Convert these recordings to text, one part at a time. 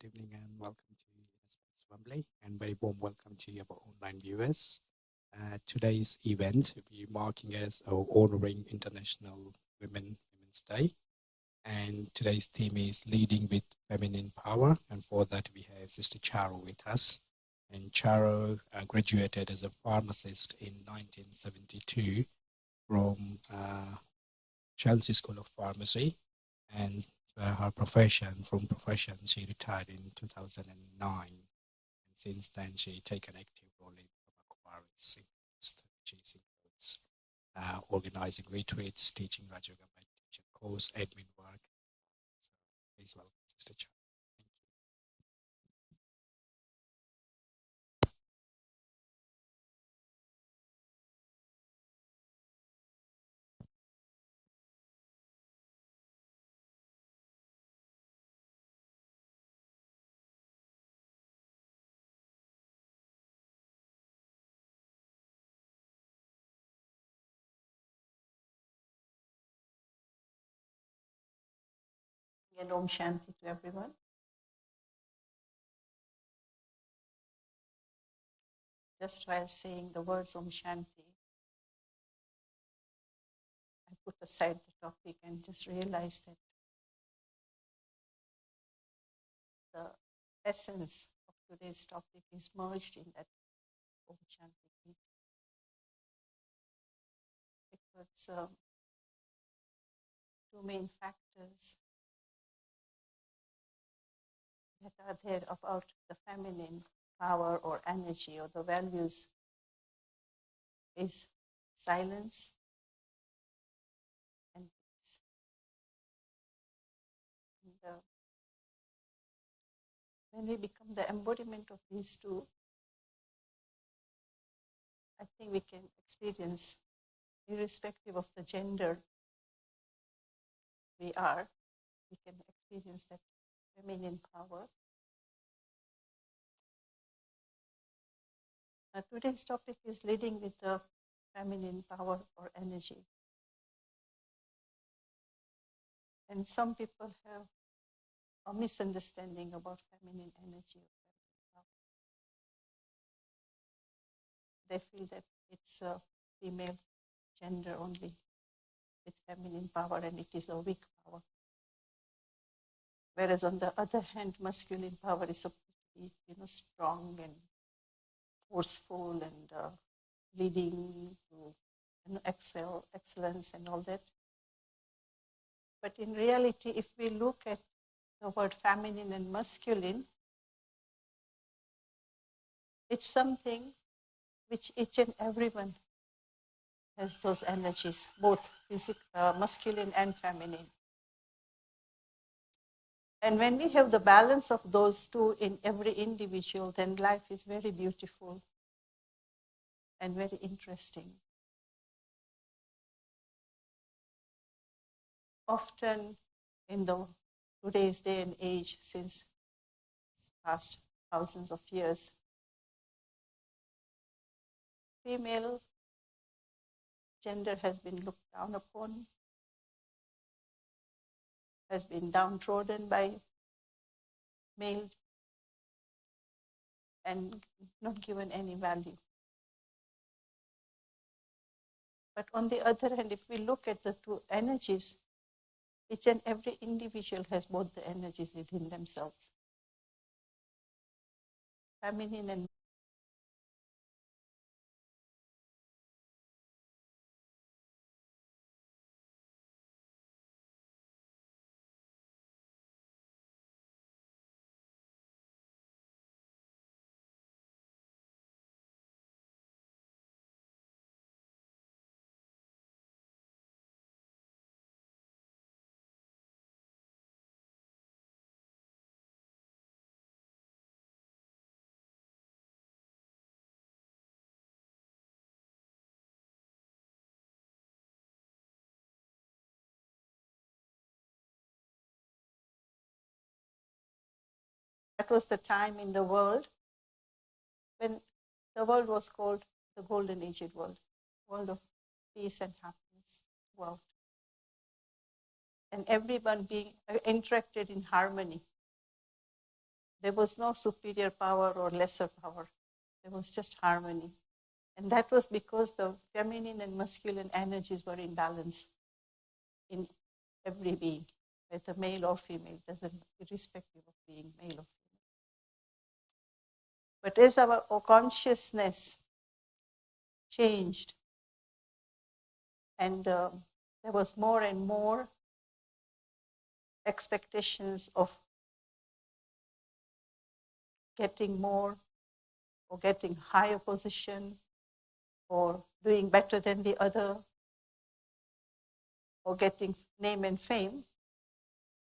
evening and welcome to Space Wembley and very warm welcome to our online viewers. Today's event will be marking as honoring International Women's Day, and today's theme is leading with feminine power, and for that we have Sister Charoo with us. And Charoo graduated as a pharmacist in 1972 from Chelsea School of Pharmacy, and her from profession she retired in 2009, and since then she taken active role in Brahma Kumaris. She includes organizing retreats, teaching Raj Yoga meditation course, admin work. So please welcome Sister Charoo. And Om Shanti to everyone. Just while saying the words Om Shanti, I put aside the topic and just realized that the essence of today's topic is merged in that Om Shanti greeting. Because two main factors that are there about the feminine power or energy or the values is silence and peace. And when we become the embodiment of these two, I think we can experience, irrespective of the gender we are, we can experience that feminine power. Today's topic is leading with the feminine power or energy. And some people have a misunderstanding about feminine energy or feminine power. They feel that it's a female gender only with feminine power and it is a weak power. Whereas on the other hand, masculine power is supposed to be, strong and forceful and leading to excellence and all that. But in reality, if we look at the word feminine and masculine, it's something which each and everyone has those energies, both masculine and feminine. And when we have the balance of those two in every individual, then life is very beautiful and very interesting. Often in today's day and age, since past thousands of years, female gender has been looked down upon, has been downtrodden by male and not given any value. But on the other hand, if we look at the two energies, each and every individual has both the energies within themselves. Feminine and that was the time in the world when the world was called the Golden Aged world of peace and happiness world. And everyone being interacted in harmony. There was no superior power or lesser power. There was just harmony. And that was because the feminine and masculine energies were in balance in every being, whether male or female, irrespective of being male or female. But as our consciousness changed, and there was more and more expectations of getting more or getting higher position or doing better than the other or getting name and fame,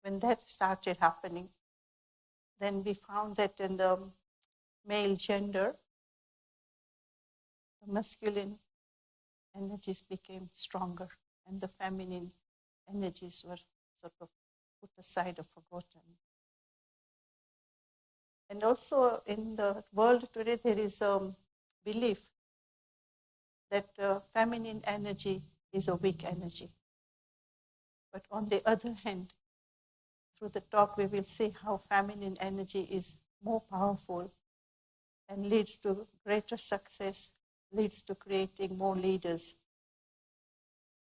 when that started happening, then we found that in the male gender, the masculine energies became stronger and the feminine energies were sort of put aside or forgotten. And also in the world today, there is a belief that feminine energy is a weak energy. But on the other hand, through the talk, we will see how feminine energy is more powerful and leads to greater success, leads to creating more leaders.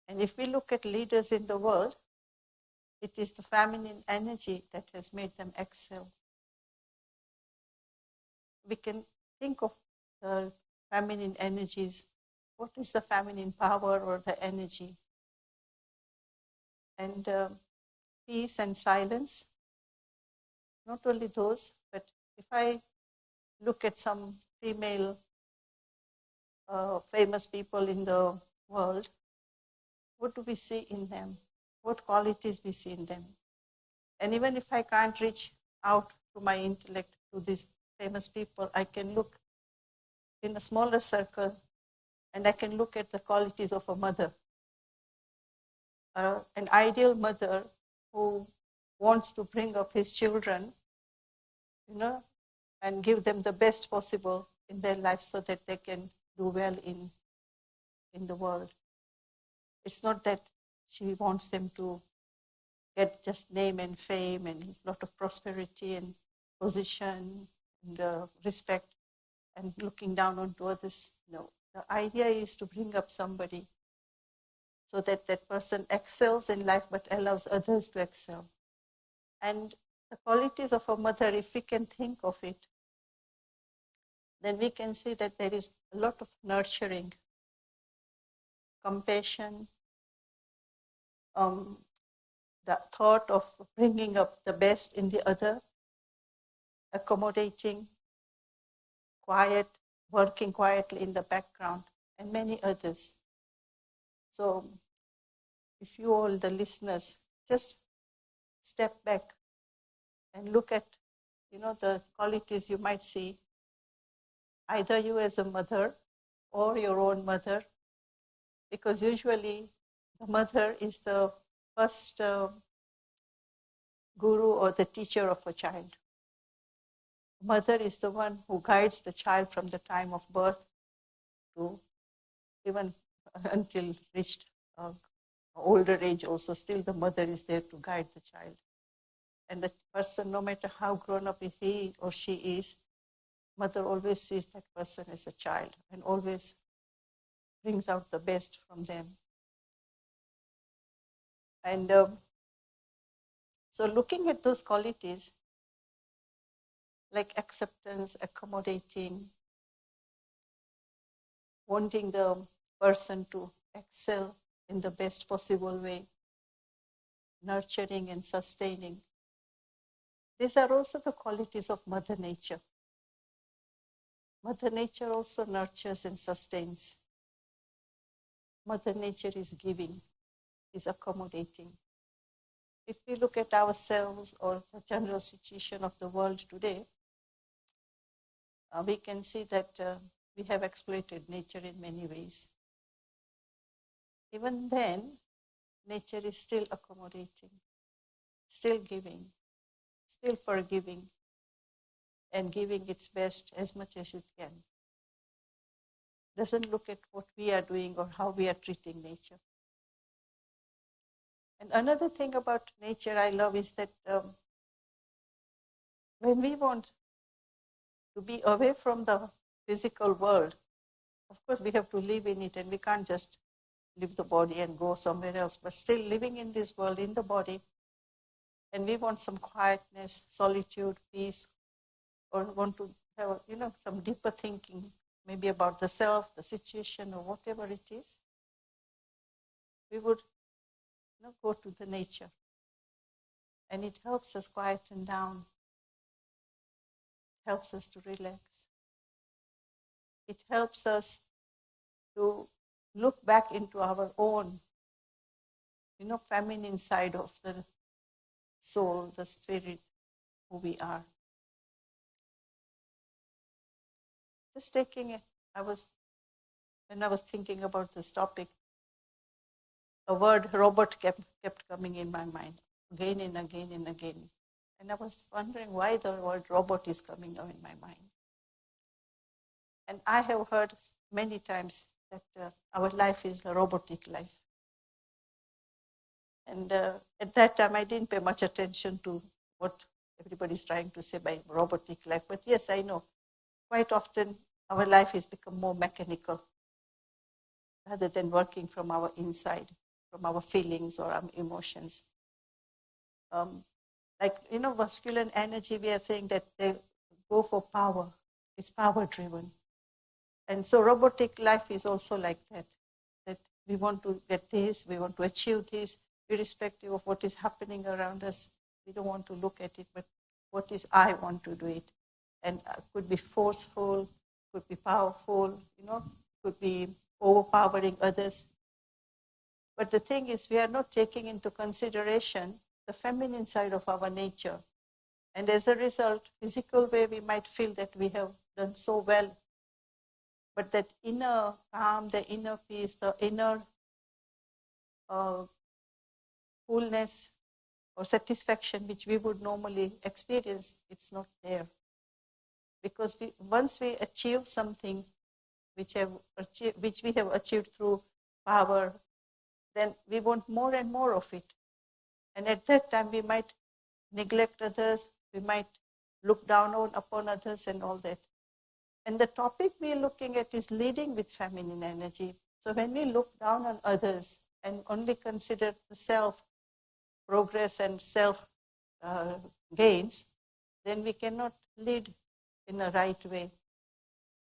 And if we look at leaders in the world, it is the feminine energy that has made them excel. We can think of the feminine energies. What is the feminine power or the energy? And peace and silence. Not only those, but if I look at some female famous people in the world, what do we see in them? What qualities we see in them? And even if I can't reach out through my intellect to these famous people, I can look in a smaller circle and I can look at the qualities of a mother. An ideal mother who wants to bring up his children, and give them the best possible in their life so that they can do well in the world. It's not that she wants them to get just name and fame and a lot of prosperity and position and respect and looking down onto others. No, the idea is to bring up somebody so that that person excels in life but allows others to excel. And the qualities of a mother, if we can think of it, then we can see that there is a lot of nurturing, compassion, the thought of bringing up the best in the other, accommodating, quiet, working quietly in the background, and many others. So if you all, the listeners, just step back and look at, the qualities you might see, either you as a mother or your own mother, because usually the mother is the first guru or the teacher of a child. Mother is the one who guides the child from the time of birth to even until reached older age also. Still the mother is there to guide the child. And the person, no matter how grown up he or she is, mother always sees that person as a child and always brings out the best from them. And so looking at those qualities, like acceptance, accommodating, wanting the person to excel in the best possible way, nurturing and sustaining. These are also the qualities of Mother Nature. Mother Nature also nurtures and sustains. Mother Nature is giving, is accommodating. If we look at ourselves or the general situation of the world today, we can see that we have exploited nature in many ways. Even then, nature is still accommodating, still giving, still forgiving, and giving its best as much as it can. Doesn't look at what we are doing or how we are treating nature. And another thing about nature I love is that when we want to be away from the physical world. Of course, we have to live in it, and we can't just leave the body and go somewhere else, but still living in this world, in the body, and we want some quietness, solitude, peace, or want to have, some deeper thinking, maybe about the self, the situation, or whatever it is, we would go to the nature. And it helps us quieten down, helps us to relax. It helps us to look back into our own, feminine side of the soul, the spirit, who we are. Just taking it, when I was thinking about this topic, a word robot kept coming in my mind again and again and again. And I was wondering why the word robot is coming in my mind. And I have heard many times that our life is a robotic life. And at that time, I didn't pay much attention to what everybody's trying to say by robotic life. But yes, I know quite often our life has become more mechanical rather than working from our inside, from our feelings or our emotions. Masculine energy, we are saying that they go for power. It's power-driven. And so robotic life is also like that we want to get this, we want to achieve this, irrespective of what is happening around us. We don't want to look at it, but what is I want to do it? And could be forceful, could be powerful, could be overpowering others. But the thing is, we are not taking into consideration the feminine side of our nature. And as a result, physical way, we might feel that we have done so well. But that inner calm, the inner peace, the inner fullness or satisfaction which we would normally experience, it's not there. Because once we achieve something which we have achieved through power, then we want more and more of it. And at that time, we might neglect others, we might look down upon others and all that. And the topic we are looking at is leading with feminine energy. So when we look down on others and only consider the self progress and self gains, then we cannot lead in a right way.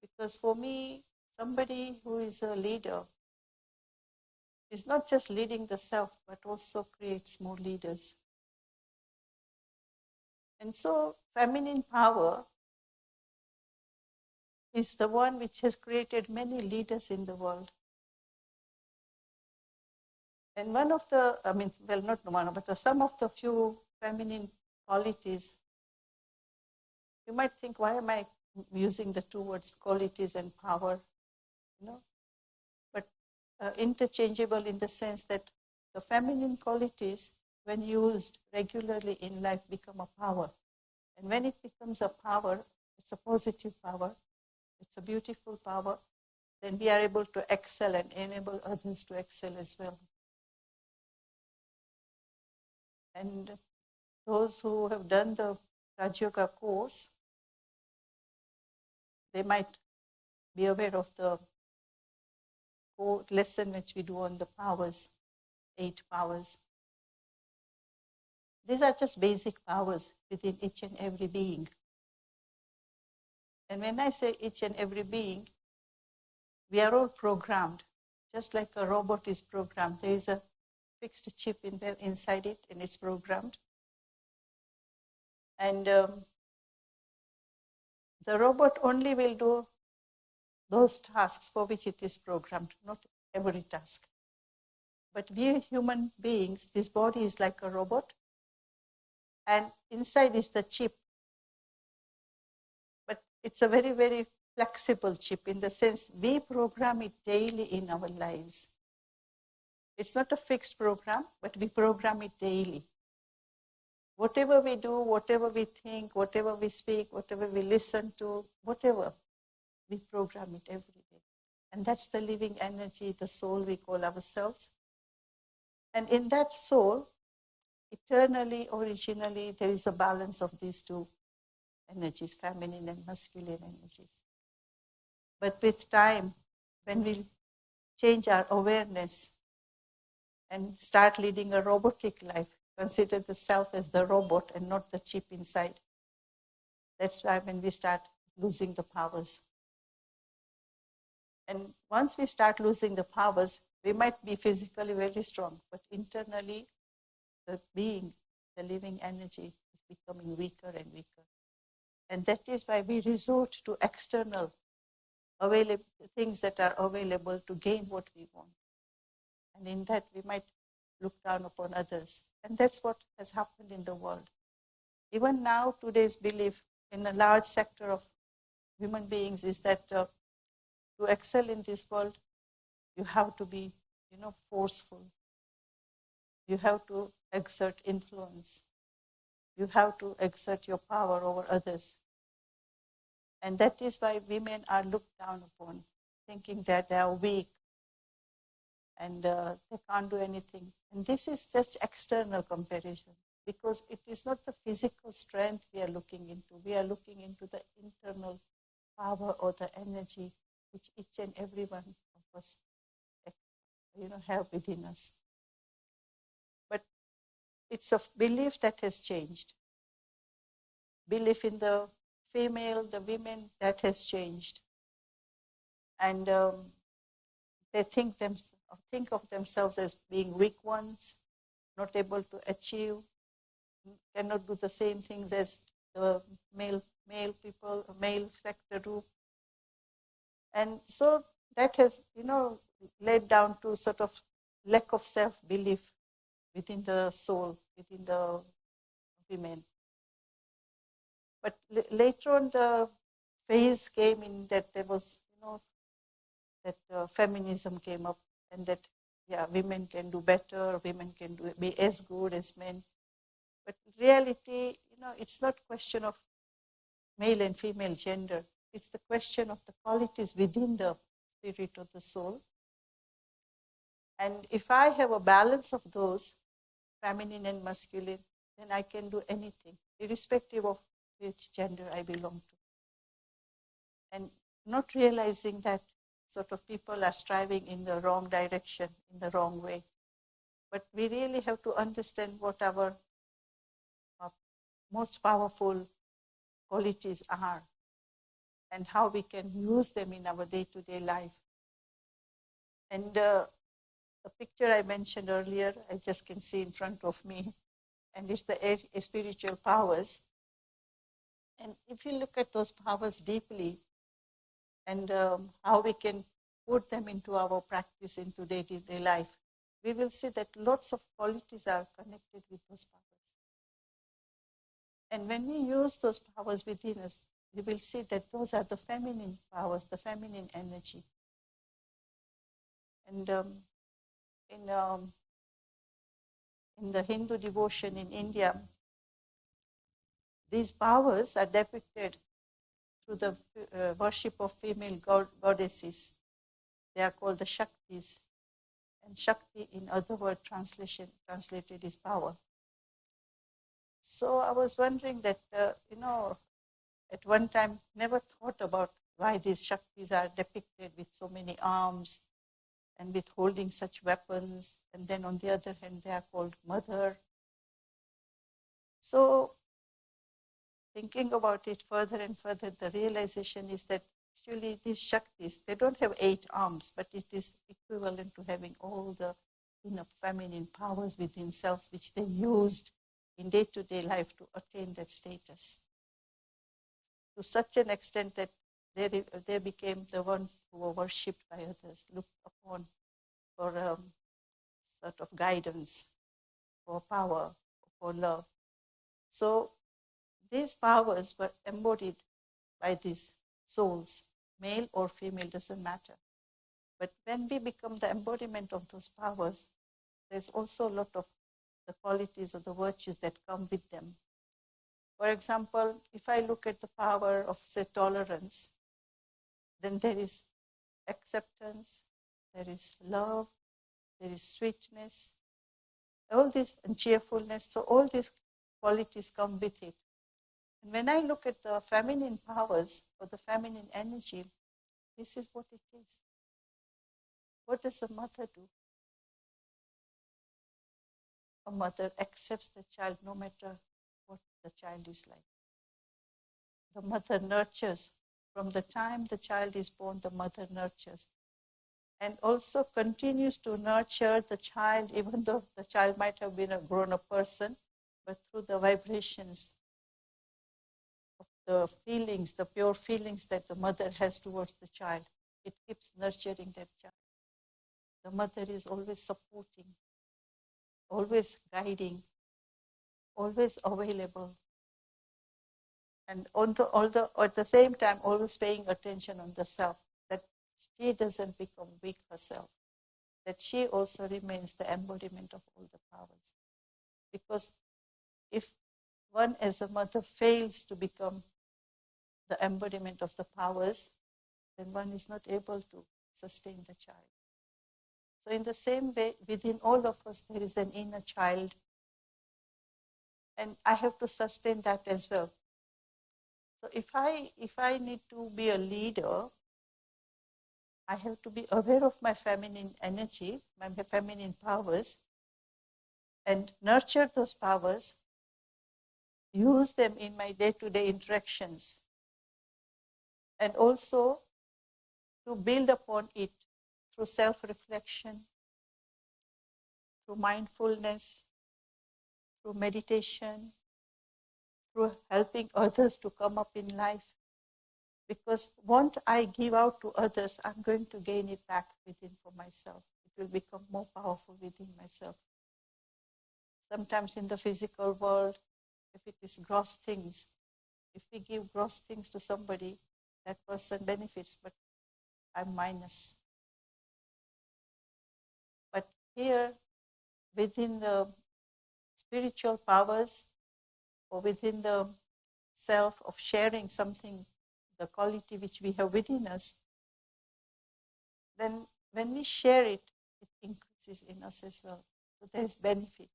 Because for me, somebody who is a leader is not just leading the self, but also creates more leaders. And so feminine power is the one which has created many leaders in the world. And one of the, not one, but some of the few feminine qualities, you might think, why am I using the two words qualities and power? But interchangeable in the sense that the feminine qualities, when used regularly in life, become a power. And when it becomes a power, it's a positive power, it's a beautiful power, then we are able to excel and enable others to excel as well. And those who have done the Raj Yoga course, they might be aware of the lesson which we do on the powers, 8 powers. These are just basic powers within each and every being. And when I say each and every being, we are all programmed, just like a robot is programmed. There is a fixed chip inside it, and it's programmed. And the robot only will do those tasks for which it is programmed, not every task. But we human beings, this body is like a robot, and inside is the chip. But it's a very, very flexible chip in the sense we program it daily in our lives. It's not a fixed program, but we program it daily. Whatever we do, whatever we think, whatever we speak, whatever we listen to, whatever, we program it every day. And that's the living energy, the soul we call ourselves. And in that soul, eternally, originally, there is a balance of these two. energies, feminine and masculine energies. But with time, when we change our awareness and start leading a robotic life, consider the self as the robot and not the chip inside. That's why when we start losing the powers. And once we start losing the powers, we might be physically very strong, but internally, the being, the living energy is becoming weaker and weaker. And that is why we resort to external things that are available to gain what we want. And in that, we might look down upon others. And that's what has happened in the world. Even now, today's belief in a large sector of human beings is that to excel in this world, you have to be, forceful. You have to exert influence. You have to exert your power over others. And that is why women are looked down upon, thinking that they are weak and they can't do anything. And this is just external comparison, because it is not the physical strength we are looking into. We are looking into the internal power or the energy which each and every one of us have within us. But it's a belief that has changed. Belief in the female, the women, that has changed. And they think of themselves as being weak ones, not able to achieve, cannot do the same things as the male people, male sector do. And so that has, led down to sort of lack of self-belief within the soul, within the women. But later on, the phase came in that there was, that feminism came up, and that, women can do better, women can be as good as men. But in reality, it's not a question of male and female gender. It's the question of the qualities within the spirit of the soul. And if I have a balance of those, feminine and masculine, then I can do anything, irrespective of which gender I belong to. And not realizing that sort of people are striving in the wrong direction, in the wrong way. But we really have to understand what our most powerful qualities are and how we can use them in our day-to-day life. And the picture I mentioned earlier, I just can see in front of me, and it's the spiritual powers. And if you look at those powers deeply and how we can put them into our practice into day-to-day life, we will see that lots of qualities are connected with those powers. And when we use those powers within us, you will see that those are the feminine powers, the feminine energy. And in the Hindu devotion in India, these powers are depicted through the worship of female goddesses. They are called the Shaktis. And Shakti, in other words, translated is power. So I was wondering that, at one time, never thought about why these Shaktis are depicted with so many arms and with holding such weapons. And then on the other hand, they are called mother. So thinking about it further and further, the realization is that actually these Shaktis, they don't have 8 arms, but it is equivalent to having all the feminine powers within selves, which they used in day-to-day life to attain that status. To such an extent that they became the ones who were worshipped by others, looked upon for sort of guidance, for power, for love. So these powers were embodied by these souls, male or female, doesn't matter. But when we become the embodiment of those powers, there's also a lot of the qualities or the virtues that come with them. For example, if I look at the power of, say, tolerance, then there is acceptance, there is love, there is sweetness, all this, and cheerfulness. So all these qualities come with it. And when I look at the feminine powers or the feminine energy, this is what it is. What does a mother do? A mother accepts the child no matter what the child is like. The mother nurtures. From the time the child is born, the mother nurtures. And also continues to nurture the child, even though the child might have been a grown-up person, but through the vibrations of the feelings, the pure feelings that the mother has towards the child, it keeps nurturing that child. The mother is always supporting, always guiding, always available, and at the same time always paying attention on the self, that she doesn't become weak herself, that she also remains the embodiment of all the powers. Because if one as a mother fails to become the embodiment of the powers, then one is not able to sustain the child. So in the same way, within all of us, there is an inner child, and I have to sustain that as well. So if I need to be a leader, I have to be aware of my feminine energy, my feminine powers, and nurture those powers, use them in my day-to-day interactions, and also to build upon it through self-reflection, through mindfulness, through meditation, through helping others to come up in life. Because what I give out to others, I'm going to gain it back within for myself. It will become more powerful within myself. Sometimes in the physical world, if it is gross things, if we give gross things to somebody, that person benefits, but I'm minus. But here, within the spiritual powers, or within the self of sharing something, the quality which we have within us, then when we share it, it increases in us as well. So there is benefit.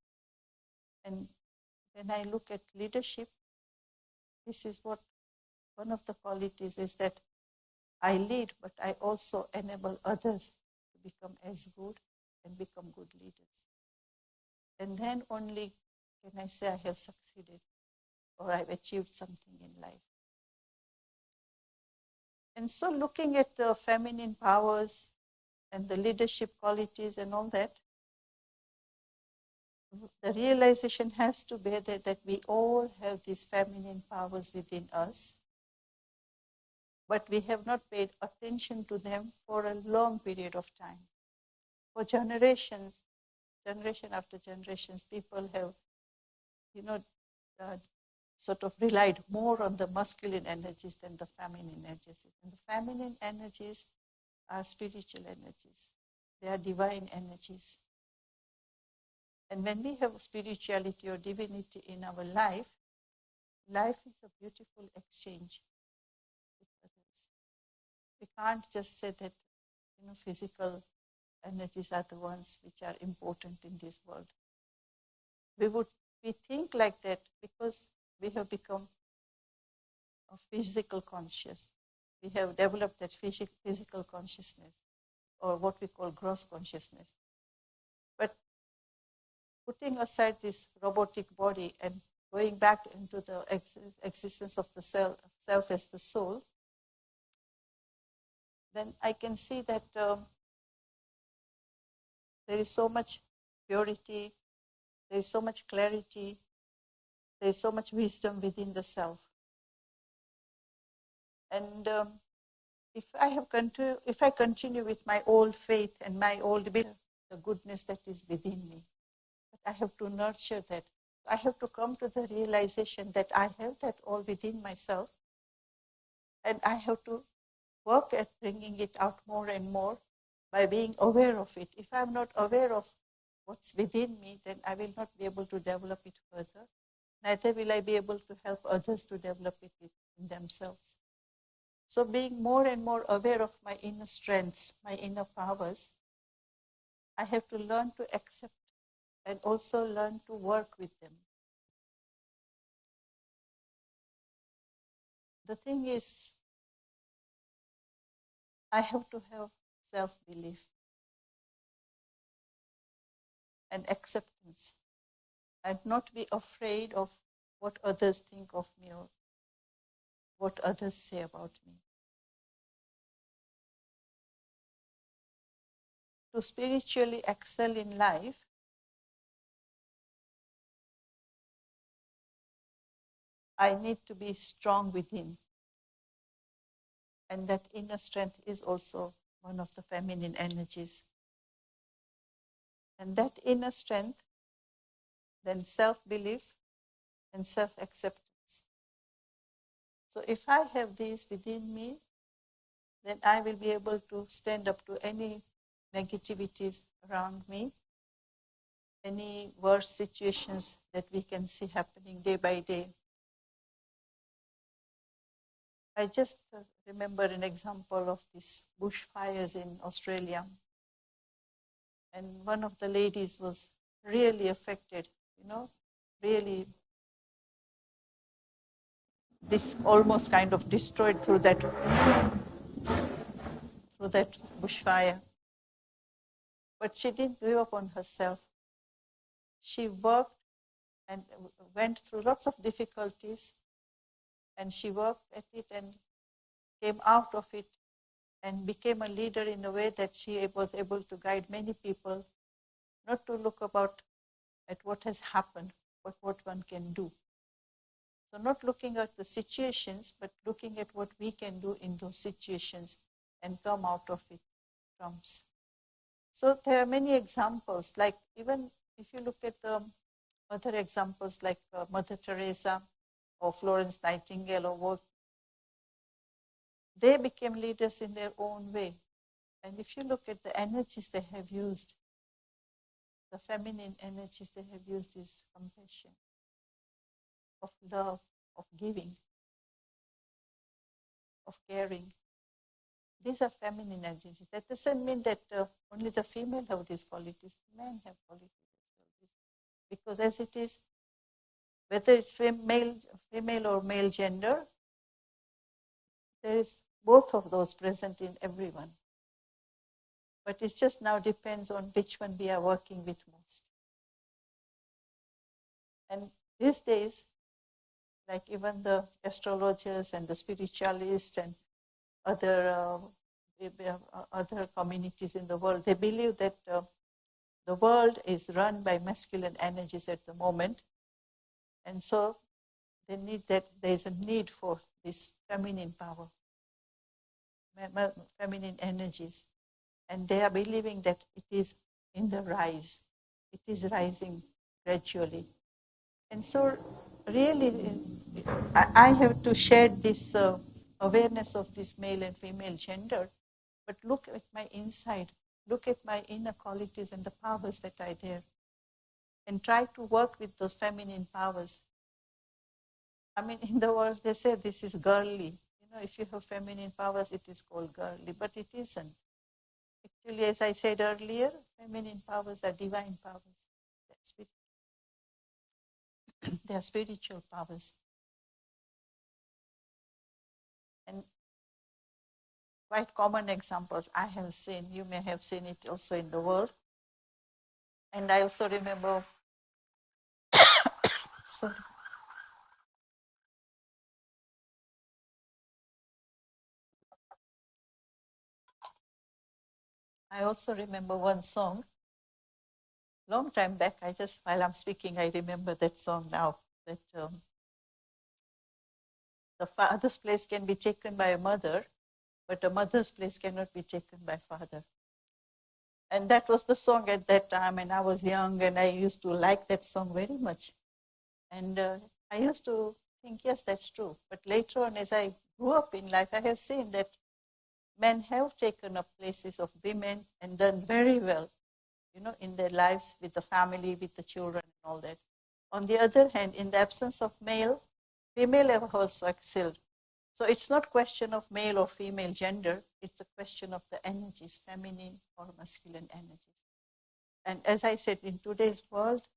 And when I look at leadership, this is what one of the qualities is, that I lead, but I also enable others to become as good and become good leaders. And then only can I say I have succeeded or I've achieved something in life. And so looking at the feminine powers and the leadership qualities and all that, the realization has to be that we all have these feminine powers within us, but we have not paid attention to them for a long period of time. For generations, generation after generations, people have, sort of relied more on the masculine energies than the feminine energies. And the feminine energies are spiritual energies. They are divine energies. And when we have spirituality or divinity in our life, life is a beautiful exchange with others. We can't just say that, physical energies are the ones which are important in this world. We think like that because we have become a physical conscious. We have developed that physical consciousness, or what we call gross consciousness. But putting aside this robotic body and going back into the existence of the self as the soul, then I can see that there is so much purity, there is so much clarity, there is so much wisdom within the self. And if I continue with my old faith and my old belief, the goodness that is within me, but I have to nurture that. I have to come to the realization that I have that all within myself, and I have to work at bringing it out more and more by being aware of it. If I'm not aware of what's within me, then I will not be able to develop it further. Neither will I be able to help others to develop it in themselves. So being more and more aware of my inner strengths, my inner powers, I have to learn to accept and also learn to work with them. the thing is, I have to have self-belief and acceptance, and not be afraid of what others think of me or what others say about me. To spiritually excel in life, I need to be strong within. And that inner strength is also one of the feminine energies. And that inner strength, then self-belief and self-acceptance. So if I have these within me, then I will be able to stand up to any negativities around me, any worse situations that we can see happening day by day. I just remember an example of these bushfires in Australia. And one of the ladies was really affected, really this almost kind of destroyed through that bushfire. But she didn't give up on herself. She worked and went through lots of difficulties, and she worked at it and came out of it and became a leader in a way that she was able to guide many people, not to look at what has happened, but what one can do. So not looking at the situations, but looking at what we can do in those situations and come out of it trumps. So there are many examples, like even if you look at the other examples like Mother Teresa or Florence Nightingale or what, they became leaders in their own way. And if you look at the energies they have used, the feminine energies they have used is compassion, of love, of giving, of caring. These are feminine energies. That doesn't mean that only the female have these qualities. Men have qualities as well. Because as it is, whether it's female or male gender, there is both of those present in everyone. But it just now depends on which one we are working with most. And these days, like even the astrologers and the spiritualists and other communities in the world, they believe that the world is run by masculine energies at the moment, and so there is a need for this feminine power, feminine energies, and they are believing that it is in the rise. It is rising gradually, and so really, I have to share this awareness of this male and female gender, but look at my inside, look at my inner qualities and the powers that are there, and try to work with those feminine powers. I mean, in the world, they say this is girly. If you have feminine powers, it is called girly, but it isn't. Actually, as I said earlier, feminine powers are divine powers. They are spiritual powers. And quite common examples I have seen, you may have seen it also in the world. And I also remember, sorry. I also remember one song, long time back, while I'm speaking, I remember that song now, that the father's place can be taken by a mother, but a mother's place cannot be taken by father. And that was the song at that time, and I was young, and I used to like that song very much. And I used to think, yes, that's true. But later on, as I grew up in life, I have seen that men have taken up places of women and done very well, in their lives with the family, with the children and all that. On the other hand, in the absence of male, female have also excelled. So it's not a question of male or female gender, it's a question of the energies, feminine or masculine energies. And as I said, in today's world,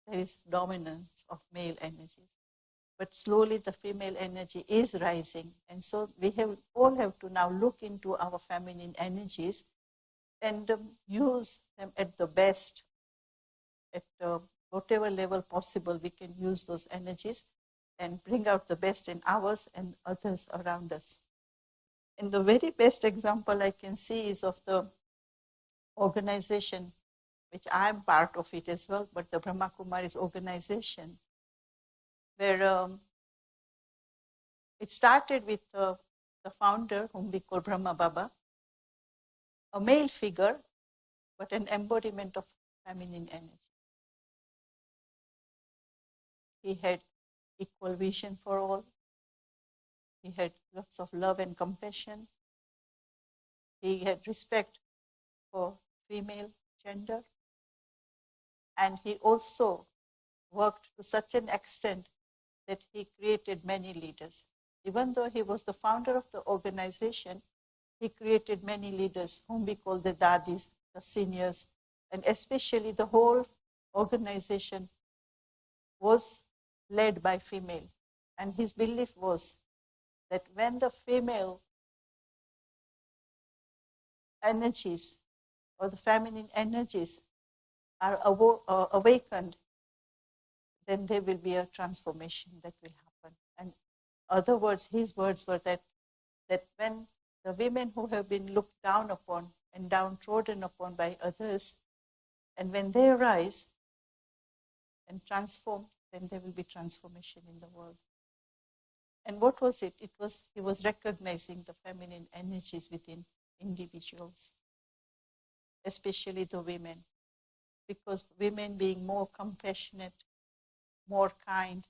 there is dominance of male energies. but slowly the female energy is rising. And so we all have to now look into our feminine energies and use them at the best, at whatever level possible. We can use those energies and bring out the best in ours and others around us. And the very best example I can see is of the organization, which I am part of it as well, but the Brahma Kumaris organization, where it started with the founder, whom we call Brahma Baba, a male figure, but an embodiment of feminine energy. He had equal vision for all. He had lots of love and compassion. He had respect for female gender. And he also worked to such an extent that he created many leaders. Even though he was the founder of the organization, he created many leaders, whom we call the dadis, the seniors, and especially the whole organization was led by female. And his belief was that when the female energies or the feminine energies are awakened, then there will be a transformation that will happen. And other words, his words were that when the women who have been looked down upon and downtrodden upon by others, and when they rise and transform, then there will be transformation in the world. And what was it? He was recognizing the feminine energies within individuals, especially the women, because women being more compassionate, more kind,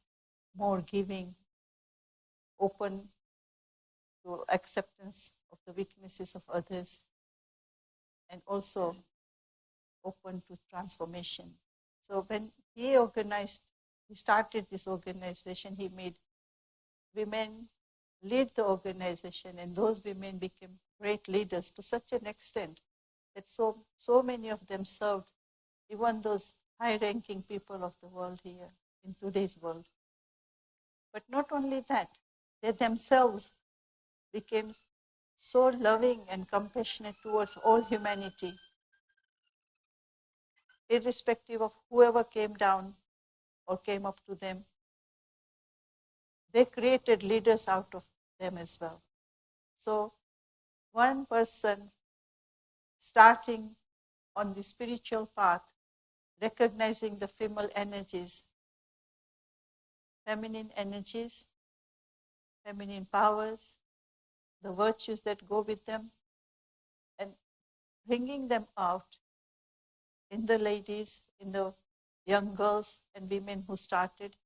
more giving, open to acceptance of the weaknesses of others, and also open to transformation. So when he started this organization, he made women lead the organization, and those women became great leaders to such an extent that so many of them served even those high-ranking people of the world here in today's world. But not only that, they themselves became so loving and compassionate towards all humanity, irrespective of whoever came down or came up to them. They created leaders out of them as well. So one person starting on the spiritual path, recognizing the female energies, feminine energies, feminine powers, the virtues that go with them, and bringing them out in the ladies, in the young girls and women who started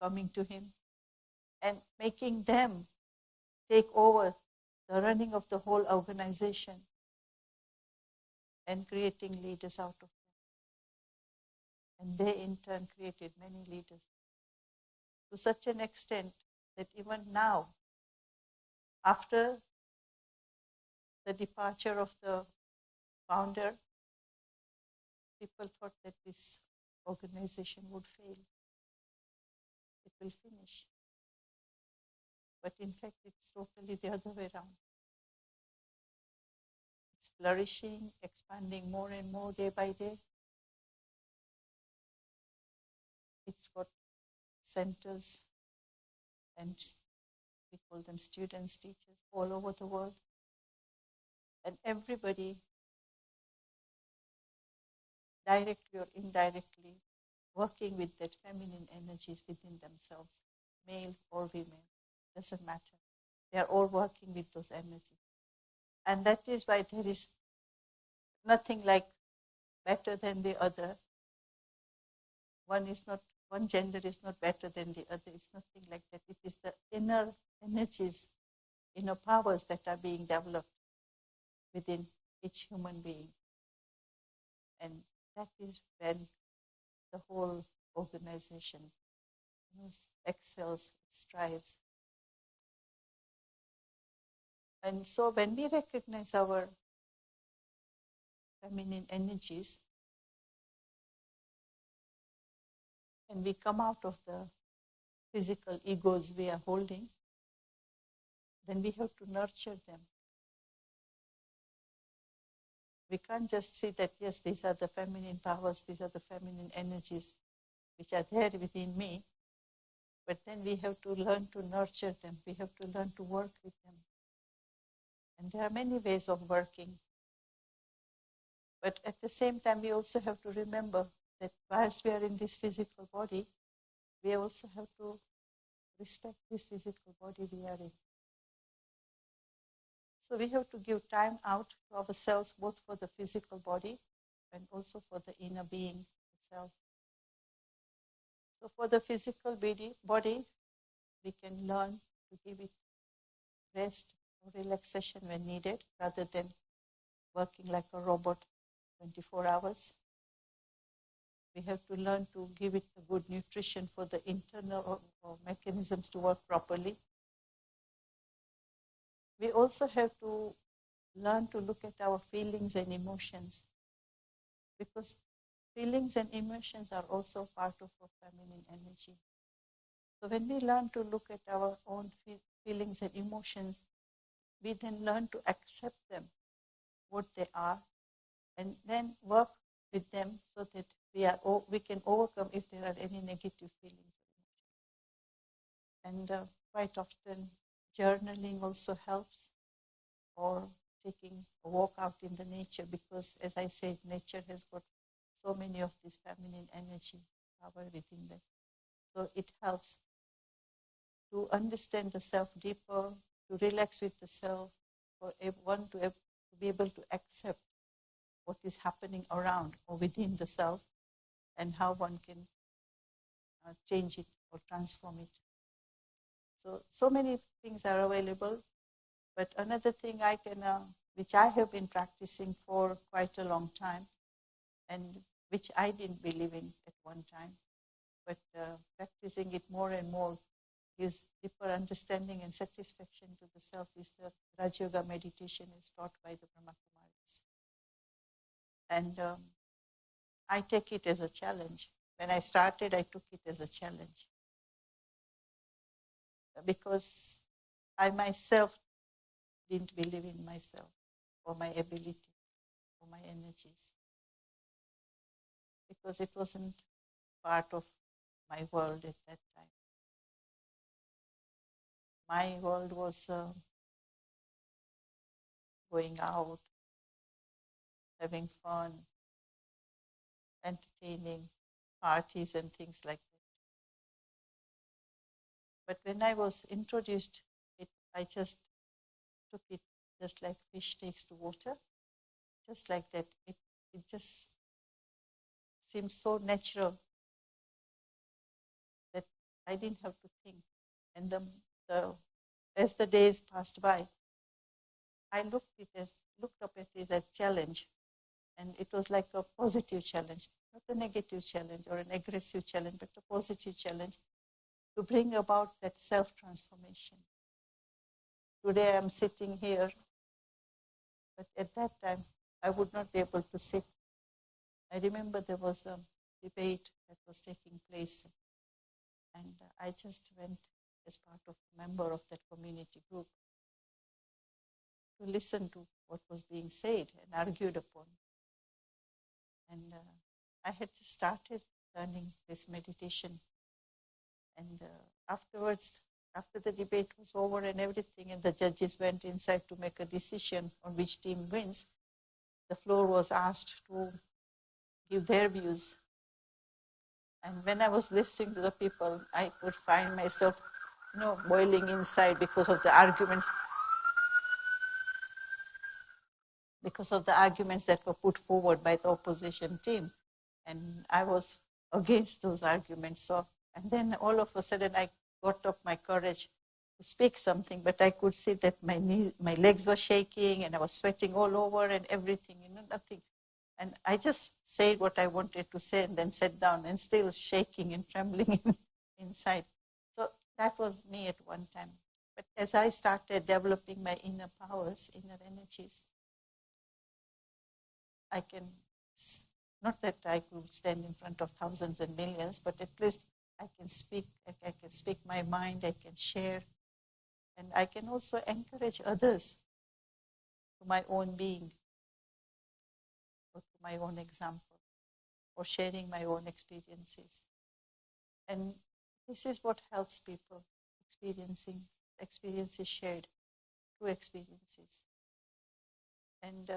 coming to him, and making them take over the running of the whole organization and creating leaders out of them. And they in turn created many leaders to such an extent that even now, after the departure of the founder, people thought that this organization would fail. It will finish. But in fact, it's totally the other way around. It's flourishing, expanding more and more day by day. It's got centers, and we call them students, teachers, all over the world. And everybody, directly or indirectly, working with that feminine energies within themselves, male or female, doesn't matter. They are all working with those energies. And that is why there is nothing like better than the other. One gender is not better than the other. It's nothing like that. It is the inner energies, inner powers that are being developed within each human being. And that is when the whole organization excels, strives. And so when we recognize our feminine energies, and we come out of the physical egos we are holding, then we have to nurture them. We can't just see that, yes, these are the feminine powers, these are the feminine energies which are there within me, but then we have to learn to nurture them. We have to learn to work with them. And there are many ways of working. But at the same time, we also have to remember that whilst we are in this physical body, we also have to respect this physical body we are in. So we have to give time out to ourselves, both for the physical body and also for the inner being itself. So for the physical body, we can learn to give it rest or relaxation when needed, rather than working like a robot 24 hours. We have to learn to give it the good nutrition for the internal or mechanisms to work properly. We also have to learn to look at our feelings and emotions, because feelings and emotions are also part of our feminine energy. So when we learn to look at our own feelings and emotions, we then learn to accept them, what they are, and then work with them so that we can overcome if there are any negative feelings. And quite often journaling also helps, or taking a walk out in the nature, because as I said, nature has got so many of this feminine energy power within them. So it helps to understand the self deeper, to relax with the self, for one to be able to accept what is happening around or within the self, and how one can change it or transform it. So many things are available. But another thing which I have been practicing for quite a long time, and which I didn't believe in at one time, but practicing it more and more gives deeper understanding and satisfaction to the self, is the Raj Yoga meditation is taught by the Brahma Kumaris. And I take it as a challenge. When I started, I took it as a challenge, because I myself didn't believe in myself or my ability or my energies, because it wasn't part of my world at that time. My world was going out, having fun, entertaining, parties and things like that. But when I was introduced, I just took it just like fish takes to water, just like that. It just seemed so natural that I didn't have to think. And as the days passed by, I looked up at it as a challenge, and it was like a positive challenge, not a negative challenge or an aggressive challenge, but a positive challenge to bring about that self-transformation. Today I'm sitting here, but at that time I would not be able to sit. I remember there was a debate that was taking place, and I just went as part of a member of that community group to listen to what was being said and argued upon. And I had just started learning this meditation. And afterwards, after the debate was over and everything, and the judges went inside to make a decision on which team wins, the floor was asked to give their views. And when I was listening to the people, I could find myself, boiling inside because of the arguments that were put forward by the opposition team. And I was against those arguments. And then all of a sudden I got up my courage to speak something, but I could see that my legs were shaking and I was sweating all over and everything, nothing. And I just said what I wanted to say and then sat down and still shaking and trembling inside. So that was me at one time. But as I started developing my inner powers, inner energies, not that I could stand in front of thousands and millions, but at least I can speak. I can speak my mind. I can share, and I can also encourage others to my own being, or to my own example, or sharing my own experiences. And this is what helps people experiences shared, true experiences. And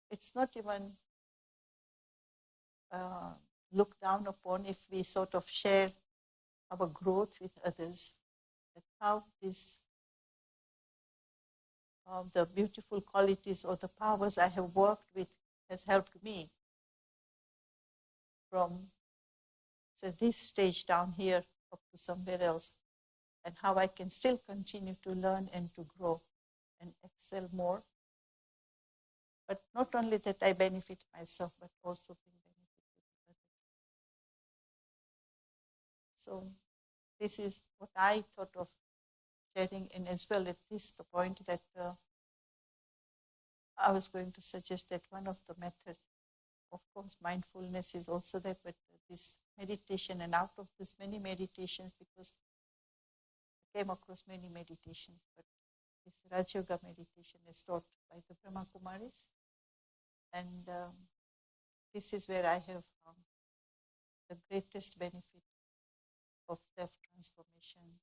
it's not even looked down upon if we sort of share our growth with others, that how this the beautiful qualities or the powers I have worked with has helped me from this stage down here up to somewhere else, and how I can still continue to learn and to grow and excel more. But not only that I benefit myself, but also bring benefit to others. So this is what I thought of sharing in as well. At this the point that I was going to suggest that one of the methods, of course, mindfulness is also there, but this meditation, and out of this many meditations, because I came across many meditations, but this Raj Yoga meditation is taught by the Brahma Kumaris, and this is where I have found the greatest benefit of self-transformation,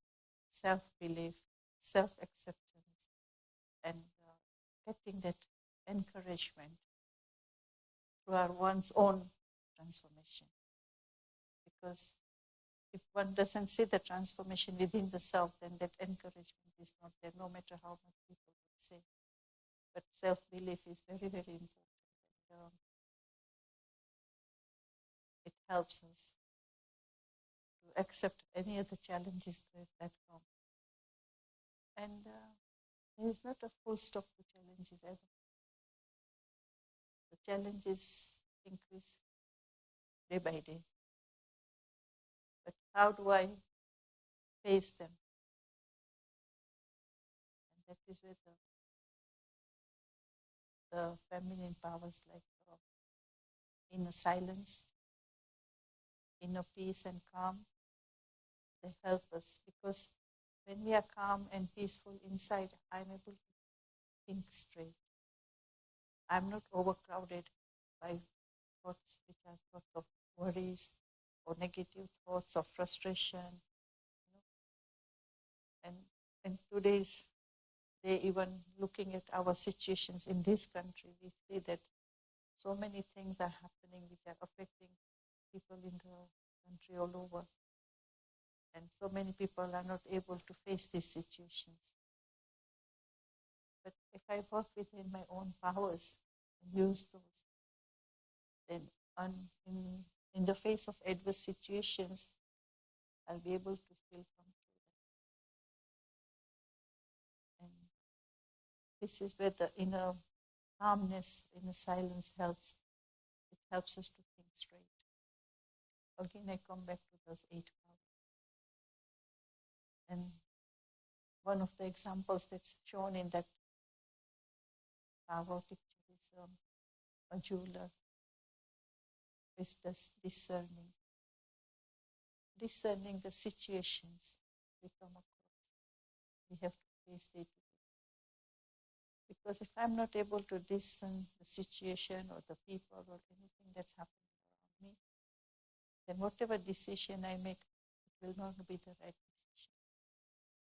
self-belief, self-acceptance, and getting that encouragement through our one's own transformation. Because if one doesn't see the transformation within the self, then that encouragement is not there, no matter how much people would say. But self-belief is very, very important. And, it helps us to accept any of the challenges that come. And there is not a full stop to challenges ever. The challenges increase day by day. But how do I face them? And that is where the feminine powers like inner silence, inner peace and calm, they help us. Because when we are calm and peaceful inside, I'm able to think straight. I'm not overcrowded by thoughts which are thoughts of worries or negative thoughts of frustration. And today's day, even looking at our situations in this country, we see that so many things are happening which are affecting people in the country all over. And so many people are not able to face these situations. But if I work within my own powers and use those, then in the face of adverse situations, I'll be able to still come through them. And this is where the inner calmness, inner silence helps. It helps us to think straight. Again, I come back to those 8 powers. And one of the examples that's shown in that power picture is a jeweler is discerning the situations we come across. We have to face day to day. Because if I'm not able to discern the situation or the people or anything that's happening around me, then whatever decision I make, it will not be the right decision.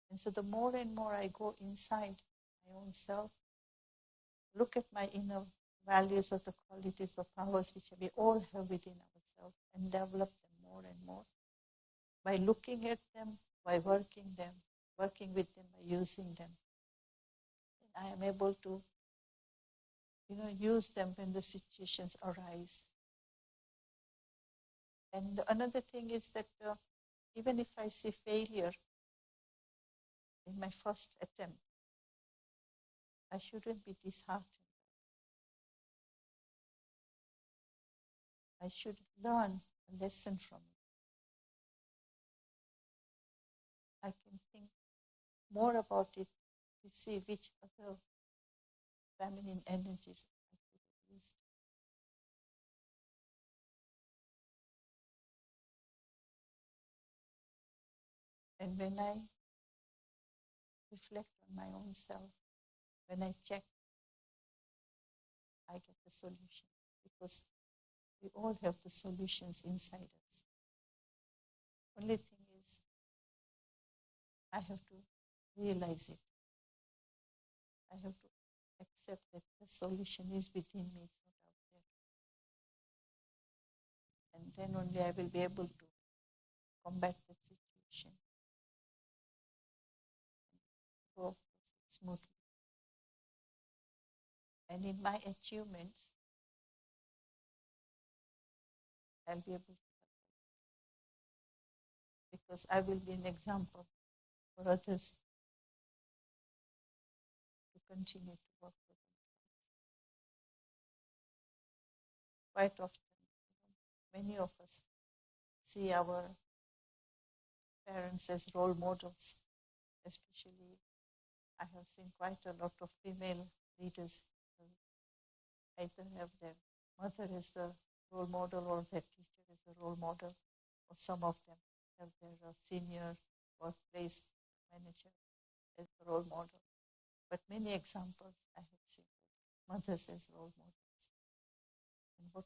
And so the more and more I go inside my own self, look at my inner values or the qualities or powers which we all have within ourselves, and develop them more and more. By looking at them, by working with them, by using them, then I am able to, use them when the situations arise. And another thing is that even if I see failure in my first attempt, I shouldn't be disheartened. I should learn a lesson from it. I can think more about it to see which other feminine energies I could have used. And when I reflect on my own self, when I check, I get the solution, because we all have the solutions inside us. Only thing is, I have to realize it. I have to accept that the solution is within me, it's not out there. And then only I will be able to combat that situation, go smoothly. And in my achievements, I'll be able to help, because I will be an example for others to continue to work with themselves. Quite often, many of us see our parents as role models, especially I have seen quite a lot of female leaders who either have their mother as the role model or their teacher as a role model, or some of them have their senior workplace manager as a role model. But many examples I have seen mothers as role models. And what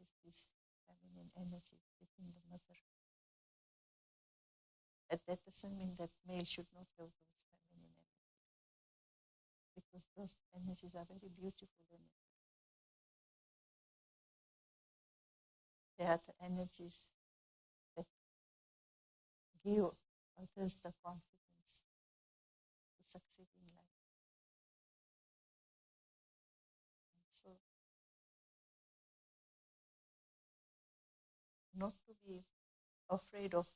is this feminine energy within the mother? And that doesn't mean that male should not have those feminine energies, because those energies are very beautiful energies. They are the energies that give others the confidence to succeed in life. And so, not to be afraid of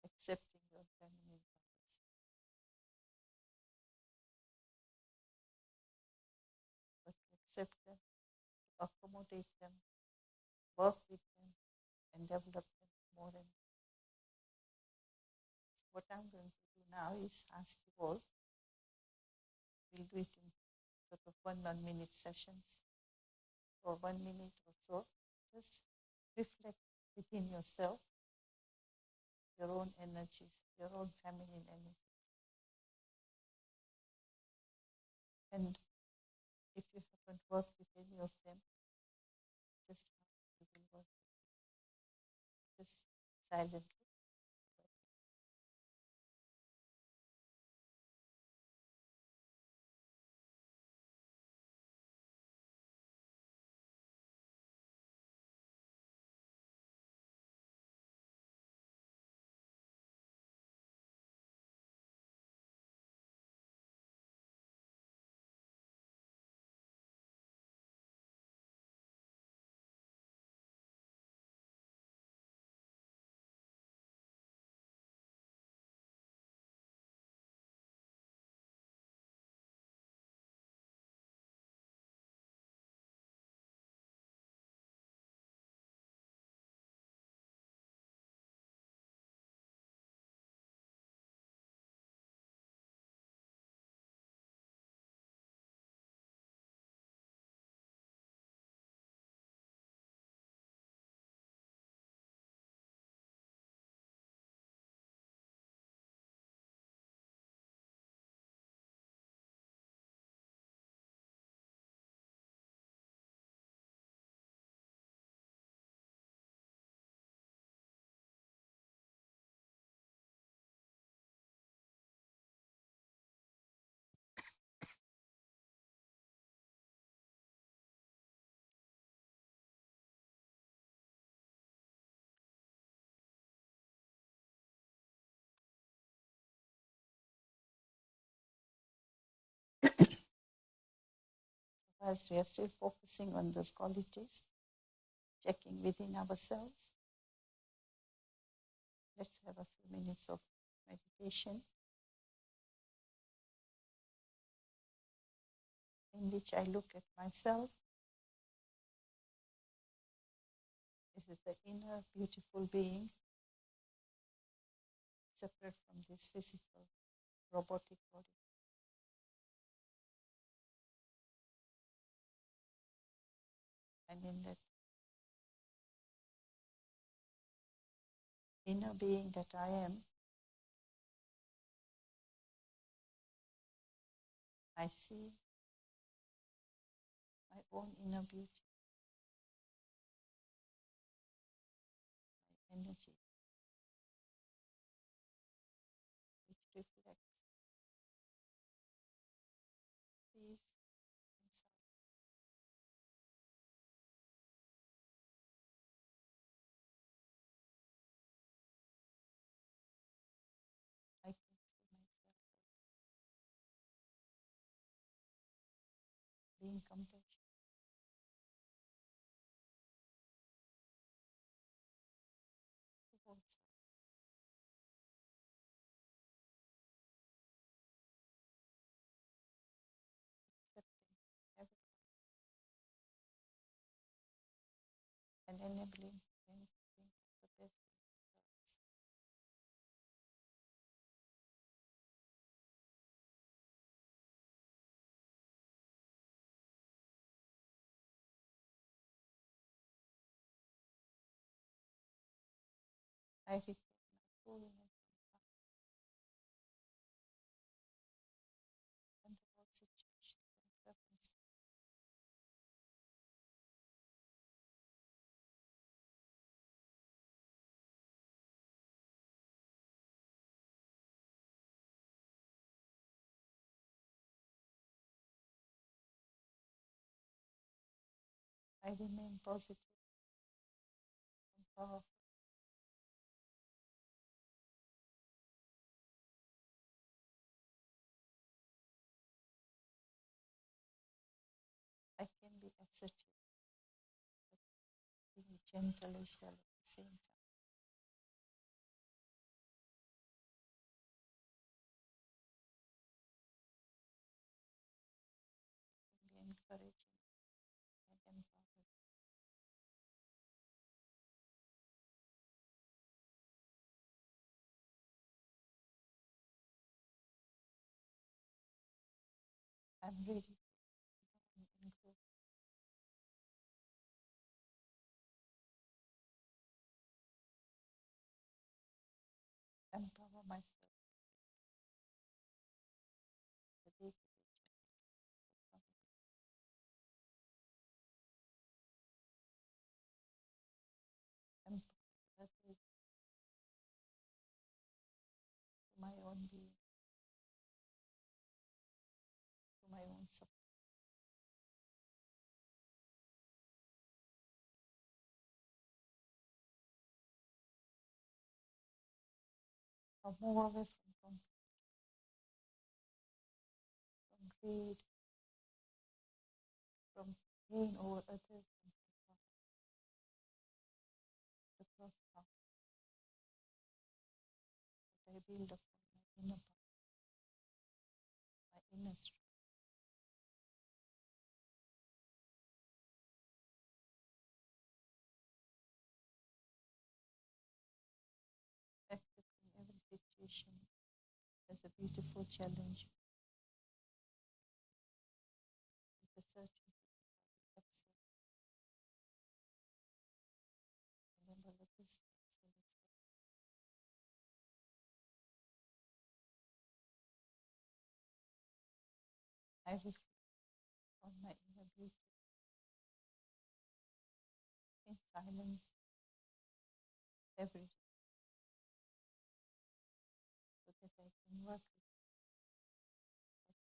accepting your feminine powers, but to accept them, accommodate them, work with them, and develop them more and more. So what I'm going to do now is ask you all, we'll do it in sort of 1 minute sessions, for 1 minute or so. Just reflect within yourself, your own energies, your own feminine energies. And if you haven't worked with any of them, just you will work with it. Just silently. Whilst we are still focusing on those qualities, checking within ourselves, let's have a few minutes of meditation in which I look at myself. This is the inner beautiful being, separate from this physical robotic body. And in that inner being that I am, I see my own inner beauty, my energy, which reflects peace inside. I can see myself being compassionate towards accepting everything and enabling them to bring the best in themselves. I return my full energy and all situations and circumstances. I remain positive and powerful. I can be assertive, but being gentle as well at the same time. I can be encouraging and empowering. I'm ready to learn and grow. Empower myself the day-to-day challenges. Empower others to my own being, to my own support. I'll move away from greed, from pain over others, and the cross path that I build upon my inner power, my inner strength, accepting every situation as a beautiful challenge with the certainty that I will excel and remember this excellence. I reflect on my inner beauty in silence every day so that I can work with it.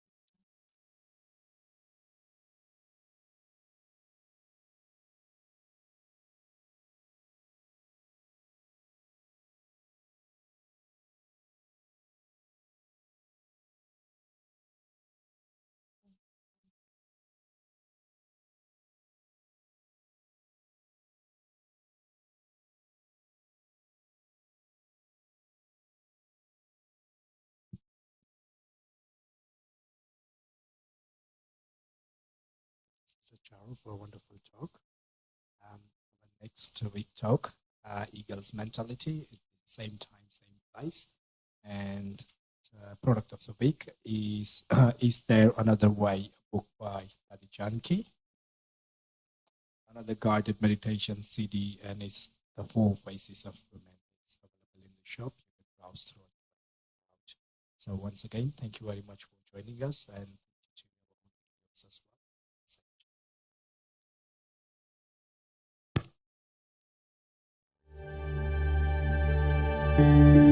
So, Charoo, for a wonderful talk. Our next week talk, Eagle's Mentality, at the same time, same place. And product of the week is There Another Way, a book by Paddy Janki. Another guided meditation CD, and it's The Four Faces of Women. It's available workshop, you can browse through it. So once again, thank you very much for joining us, and thank you to our viewers as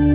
well.